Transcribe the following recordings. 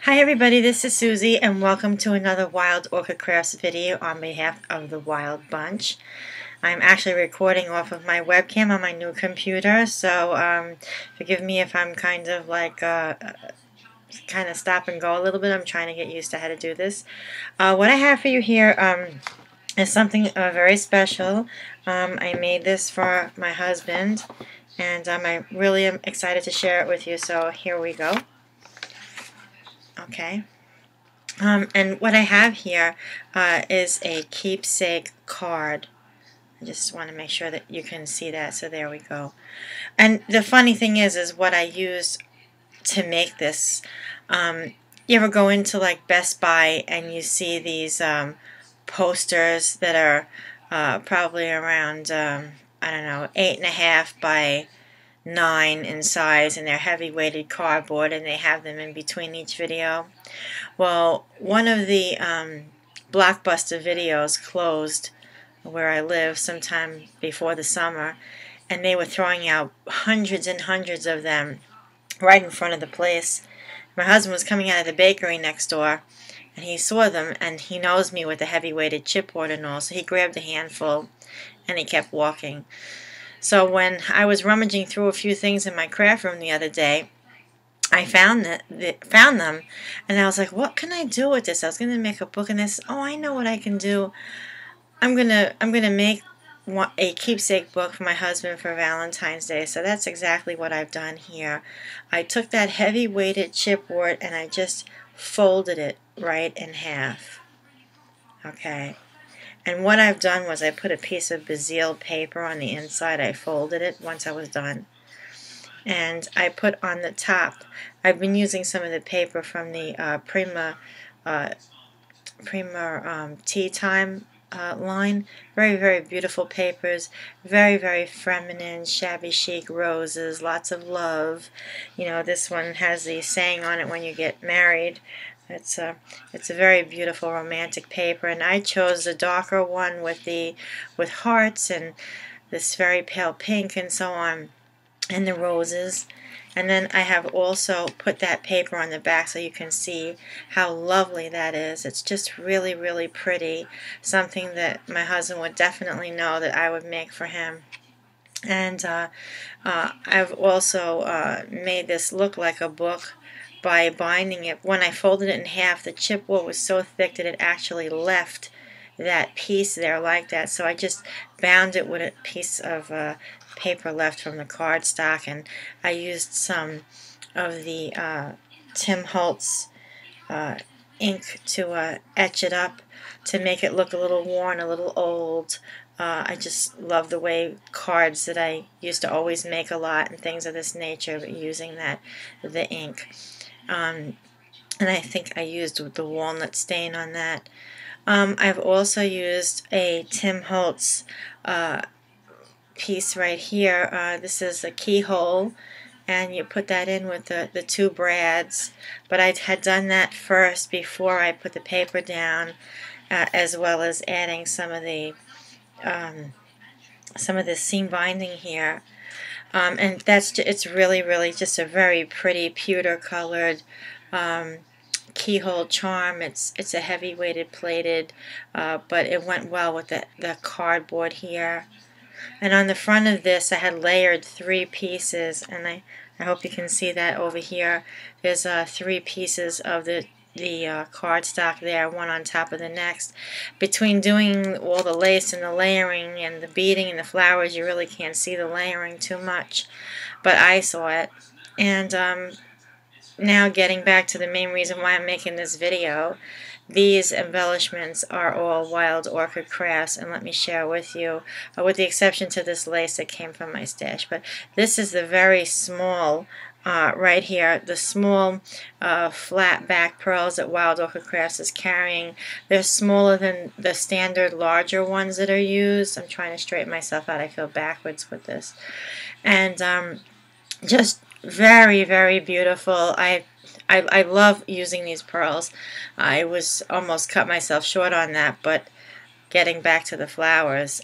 Hi everybody, this is Susie and welcome to another Wild Orchid Crafts video on behalf of the Wild Bunch. I'm actually recording off of my webcam on my new computer, so forgive me if I'm kind of like kind of stop and go a little bit. I'm trying to get used to how to do this. What I have for you here is something very special. I made this for my husband and I really am excited to share it with you, so here we go. Okay. And what I have here is a keepsake card. I just want to make sure that you can see that, so there we go. And the funny thing is what I used to make this. You ever go into like Best Buy and you see these posters that are probably around, I don't know, 8.5 by 9 in size, and they're heavy weighted cardboard, and they have them in between each video. Well, one of the Blockbuster videos closed where I live sometime before the summer, and they were throwing out hundreds and hundreds of them right in front of the place. My husband was coming out of the bakery next door, and he saw them, and he knows me with the heavy weighted chipboard and all, so he grabbed a handful and he kept walking. So when I was rummaging through a few things in my craft room the other day, I found them, and I was like, what can I do with this? I was going to make a book, and this, oh, I know what I can do. I'm gonna make a keepsake book for my husband for Valentine's Day. So that's exactly what I've done here. I took that heavy weighted chipboard and I just folded it right in half. Okay. And what I've done was I put a piece of Bazille paper on the inside. I folded it once I was done. And I put on the top, I've been using some of the paper from the Prima Tea Thyme line. Very, very beautiful papers. Very, very feminine, shabby chic roses. Lots of love. You know, this one has the saying on it, when you get married. It's a very beautiful romantic paper, and I chose the darker one with hearts and this very pale pink and so on, and the roses. And then I have also put that paper on the back so you can see how lovely that is. It's just really, really pretty. Something that my husband would definitely know that I would make for him. And I've also made this look like a book by binding it. When I folded it in half, the chipboard was so thick that it actually left that piece there like that. So I just bound it with a piece of paper left from the cardstock, and I used some of the Tim Holtz ink to etch it up to make it look a little worn, a little old. I just love the way cards that I used to always make a lot and things of this nature, but using the ink. And I think I used the walnut stain on that. I've also used a Tim Holtz piece right here. This is a keyhole, and you put that in with the two brads, but I had done that first before I put the paper down, as well as adding some of the seam binding here. And it's really, really just a very pretty pewter colored keyhole charm. It's a heavy weighted plated, but it went well with the cardboard here. And on the front of this I had layered 3 pieces, and I hope you can see that over here. There's 3 pieces of the cardstock there, one on top of the next. Between doing all the lace and the layering and the beading and the flowers, you really can't see the layering too much, but I saw it. And now getting back to the main reason why I'm making this video, these embellishments are all Wild Orchid Crafts, and let me share with you, with the exception to this lace that came from my stash, but this is the very small right here, the small flat back pearls that Wild Orchid Crafts is carrying. They're smaller than the standard larger ones that are used. I'm trying to straighten myself out. I feel backwards with this. And just very, very beautiful. I love using these pearls. I was almost cut myself short on that, but getting back to the flowers.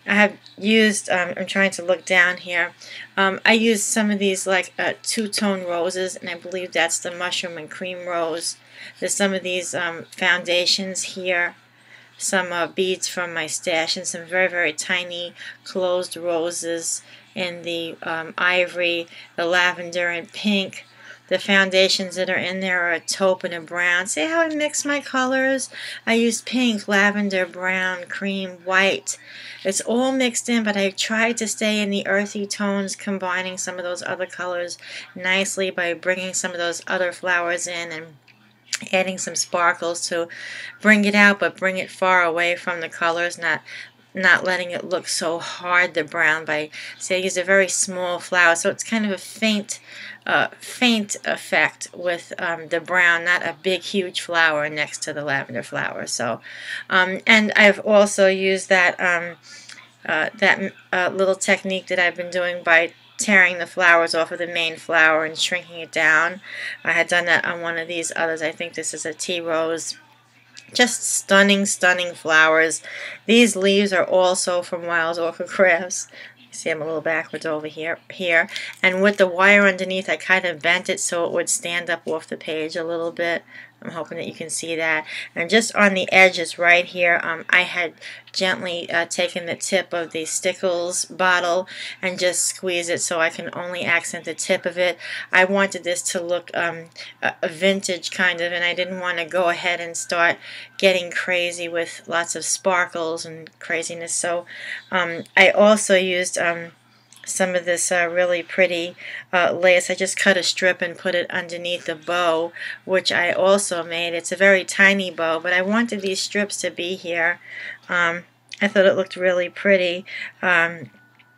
I have used, I'm trying to look down here, I used some of these like two-tone roses, and I believe that's the mushroom and cream rose. There's some of these foundations here, some beads from my stash, and some very, very tiny closed roses in the ivory, the lavender, and pink. The foundations that are in there are a taupe and a brown. See how I mix my colors? I used pink, lavender, brown, cream, white. It's all mixed in, but I tried to stay in the earthy tones, combining some of those other colors nicely by bringing some of those other flowers in and adding some sparkles to bring it out, but bring it far away from the colors, not letting it look so hard, the brown. I use a very small flower, so it's kind of a faint effect with the brown, not a big huge flower next to the lavender flower. So and I've also used that little technique that I've been doing by tearing the flowers off of the main flower and shrinking it down. I had done that on one of these others. I think this is a tea rose. Just stunning, stunning flowers. These leaves are also from Wild Orchid Crafts. See, I'm a little backwards over here. And with the wire underneath, I kind of bent it so it would stand up off the page a little bit. I'm hoping that you can see that. And just on the edges right here, I had gently taken the tip of the Stickles bottle and just squeeze it so I can only accent the tip of it. I wanted this to look a vintage kind of, and I didn't want to go ahead and start getting crazy with lots of sparkles and craziness. So I also used some of this really pretty lace. I just cut a strip and put it underneath the bow, which I also made. It's a very tiny bow, but I wanted these strips to be here. I thought it looked really pretty.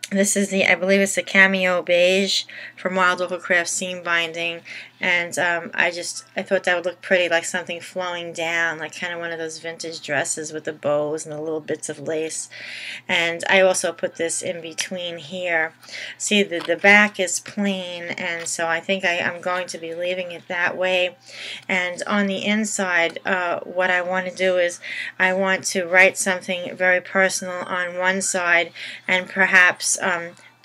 This is I believe it's the Cameo Beige from Wild Orchid Crafts seam binding, and I thought that would look pretty, like something flowing down, like kind of one of those vintage dresses with the bows and the little bits of lace. And I also put this in between here. See, the back is plain, and so I think I'm going to be leaving it that way. And on the inside, what I want to do is I want to write something very personal on one side, and perhaps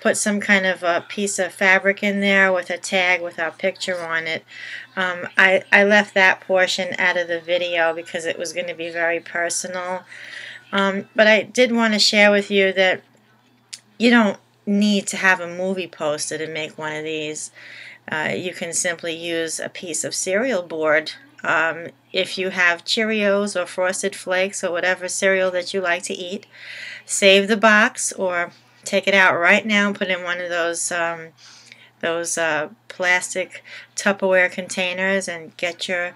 put some kind of a piece of fabric in there with a tag with our picture on it. I left that portion out of the video because it was going to be very personal. But I did want to share with you that you don't need to have a movie poster to make one of these. You can simply use a piece of cereal board. If you have Cheerios or Frosted Flakes or whatever cereal that you like to eat, save the box or take it out right now and put it in one of those plastic Tupperware containers, and get your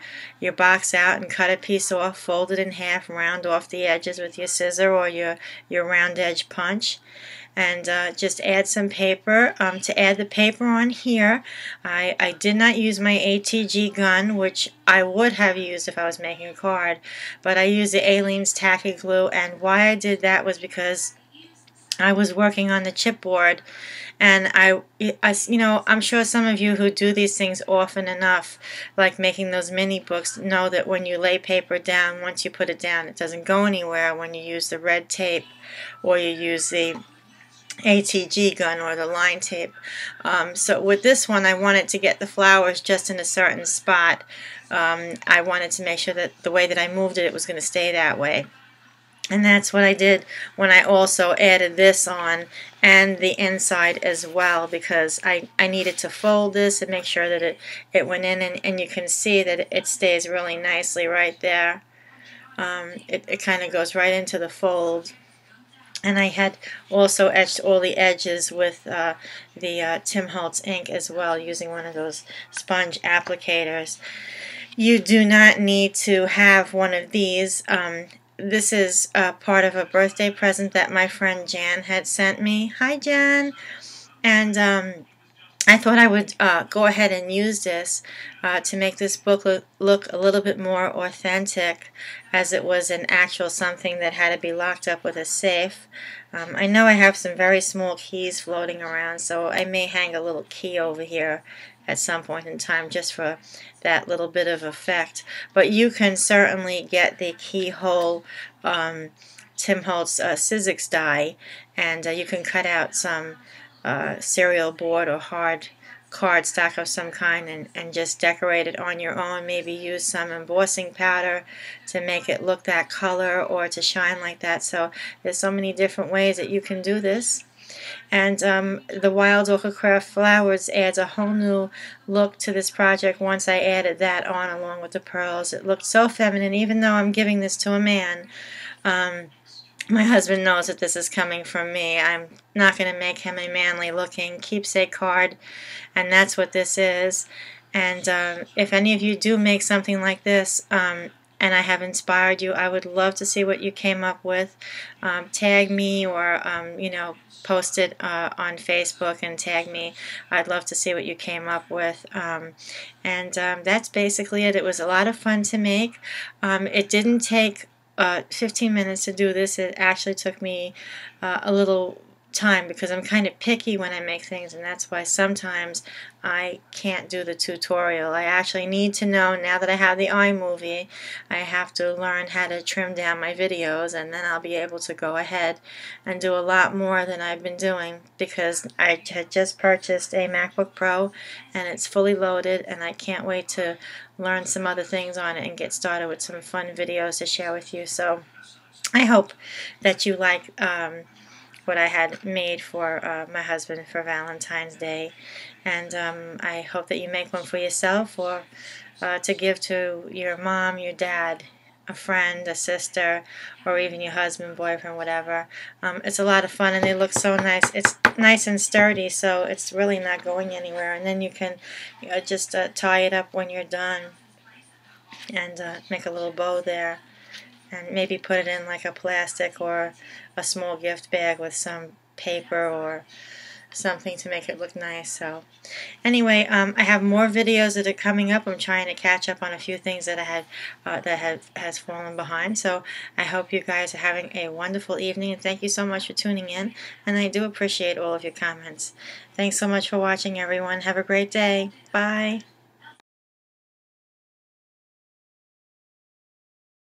box out and cut a piece off, fold it in half, round off the edges with your scissor or your round edge punch, and just add some paper. To add the paper on here, I did not use my ATG gun, which I would have used if I was making a card, but I used the Aleene's tacky glue, and why I did that was because I was working on the chipboard, and I'm sure some of you who do these things often enough, like making those mini books, know that when you lay paper down, once you put it down, it doesn't go anywhere when you use the red tape or you use the ATG gun or the line tape. So with this one, I wanted to get the flowers just in a certain spot. I wanted to make sure that the way that I moved it, it was going to stay that way. And that's what I did when I also added this on, and the inside as well, because I needed to fold this and make sure that it went in, and you can see that it stays really nicely right there. It kind of goes right into the fold. And I had also etched all the edges with the Tim Holtz ink as well, using one of those sponge applicators. You do not need to have one of these. This is part of a birthday present that my friend Jan had sent me. Hi, Jan. And I thought I would go ahead and use this to make this book look a little bit more authentic, as it was an actual something that had to be locked up with a safe. I know I have some very small keys floating around, so I may hang a little key over here at some point in time just for that little bit of effect. But you can certainly get the keyhole Tim Holtz Sizzix die, and you can cut out some cereal board or hard cardstock of some kind and just decorate it on your own. Maybe use some embossing powder to make it look that color or to shine like that. So there's so many different ways that you can do this. And the Wild Orchid Craft flowers adds a whole new look to this project once I added that on along with the pearls. It looked so feminine, even though I'm giving this to a man. My husband knows that this is coming from me. I'm not going to make him a manly looking keepsake card, and that's what this is. And if any of you do make something like this, and I have inspired you, I would love to see what you came up with. Tag me or, you know, post it on Facebook and tag me. I'd love to see what you came up with. That's basically it. It was a lot of fun to make. It didn't take 15 minutes to do this. It actually took me a little time because I'm kind of picky when I make things, and that's why sometimes I can't do the tutorial. I actually need to know, now that I have the iMovie, I have to learn how to trim down my videos, and then I'll be able to go ahead and do a lot more than I've been doing, because I had just purchased a MacBook Pro and it's fully loaded, and I can't wait to learn some other things on it and get started with some fun videos to share with you. So I hope that you like what I had made for my husband for Valentine's Day, and I hope that you make one for yourself or to give to your mom, your dad, a friend, a sister, or even your husband, boyfriend, whatever. It's a lot of fun, and they look so nice. It's nice and sturdy, so it's really not going anywhere. And then you can just tie it up when you're done and make a little bow there, and maybe put it in like a plastic or a small gift bag with some paper or something to make it look nice. So anyway, I have more videos that are coming up. I'm trying to catch up on a few things that I had has fallen behind. So I hope you guys are having a wonderful evening, and thank you so much for tuning in, and I do appreciate all of your comments. Thanks so much for watching, everyone. Have a great day. Bye.